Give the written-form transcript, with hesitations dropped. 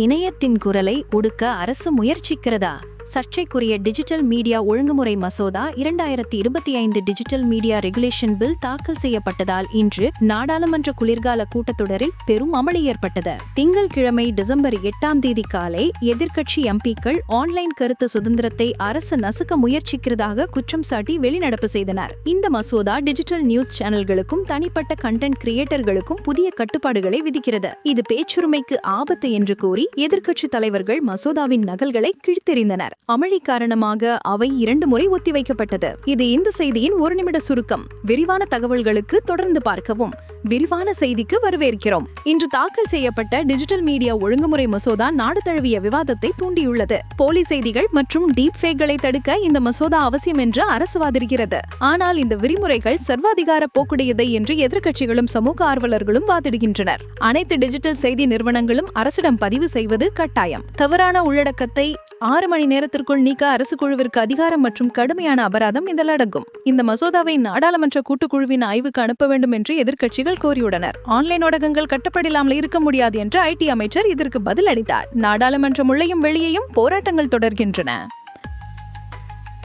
இணையத்தின் குரலை ஒடுக்க அரசு முயற்சிக்கிறதா? சர்ச்சைக்குரிய டிஜிட்டல் மீடியா ஒழுங்குமுறை மசோதா 2025 டிஜிட்டல் மீடியா ரெகுலேஷன் பில் தாக்கல் செய்யப்பட்டதால் இன்று நாடாளுமன்ற குளிர்கால கூட்டத்தொடரில் பெரும் அமளி ஏற்பட்டது. திங்கள்கிழமை டிசம்பர் 8ஆம் தேதி காலை எதிர்க்கட்சி எம்பிக்கள் ஆன்லைன் கருத்து சுதந்திரத்தை அரசு நசுக்க முயற்சிக்கிறதாக குற்றம் சாட்டி வெளிநடப்பு செய்தனர். இந்த மசோதா டிஜிட்டல் நியூஸ் சேனல்களுக்கும் தனிப்பட்ட கண்டென்ட் கிரியேட்டர்களுக்கும் புதிய கட்டுப்பாடுகளை விதிக்கிறது. இது பேச்சுரிமைக்கு ஆபத்து என்று கூறி எதிர்க்கட்சி தலைவர்கள் மசோதாவின் நகல்களை கிழித்தெறிந்தனர். அமளி காரணமாக அவை 2 முறை ஒத்திவைக்கப்பட்டது. இது இந்த செய்தியின் 1 நிமிட சுருக்கம். விரிவான தகவல்களுக்கு தொடர்ந்து பார்க்கவும். விரிவான செய்திக்கு வரவேற்கிறோம். இன்று தாக்கல் செய்யப்பட்ட டிஜிட்டல் மீடியா ஒழுங்குமுறை மசோதா நாடு தழுவிய விவாதத்தை தூண்டியுள்ளது. போலி செய்திகள் மற்றும் டீப் ஃபேக்களை தடுக்க இந்த மசோதா அவசியம் என்று அரசு வாதிடுகிறது. ஆனால் இந்த விதிமுறைகள் சர்வாதிகார போக்குடையதை என்று எதிர்க்கட்சிகளும் சமூக ஆர்வலர்களும் வாதிடுகின்றனர். அனைத்து டிஜிட்டல் செய்தி நிறுவனங்களும் அரசிடம் பதிவு செய்வது கட்டாயம். தவறான உள்ளடக்கத்தை 6 மணி நேரத்திற்குள் நீக்க அரசு குழுவிற்கு அதிகாரம் மற்றும் கடுமையான அபராதம் இதில் அடங்கும். இந்த மசோதாவை நாடாளுமன்ற கூட்டுக்குழுவின் ஆய்வுக்கு அனுப்ப வேண்டும் என்று எதிர்க்கட்சிகள் கோரியுள்ளனர். ஆன்லைன் ஊடகங்கள் கட்டப்படில்லாமல் இருக்க முடியாது என்று ஐடி அமைச்சர் இதற்கு பதில் அளித்தார். நாடாளுமன்றம் உள்ளேயும் வெளியேயும் போராட்டங்கள் தொடர்கின்றன.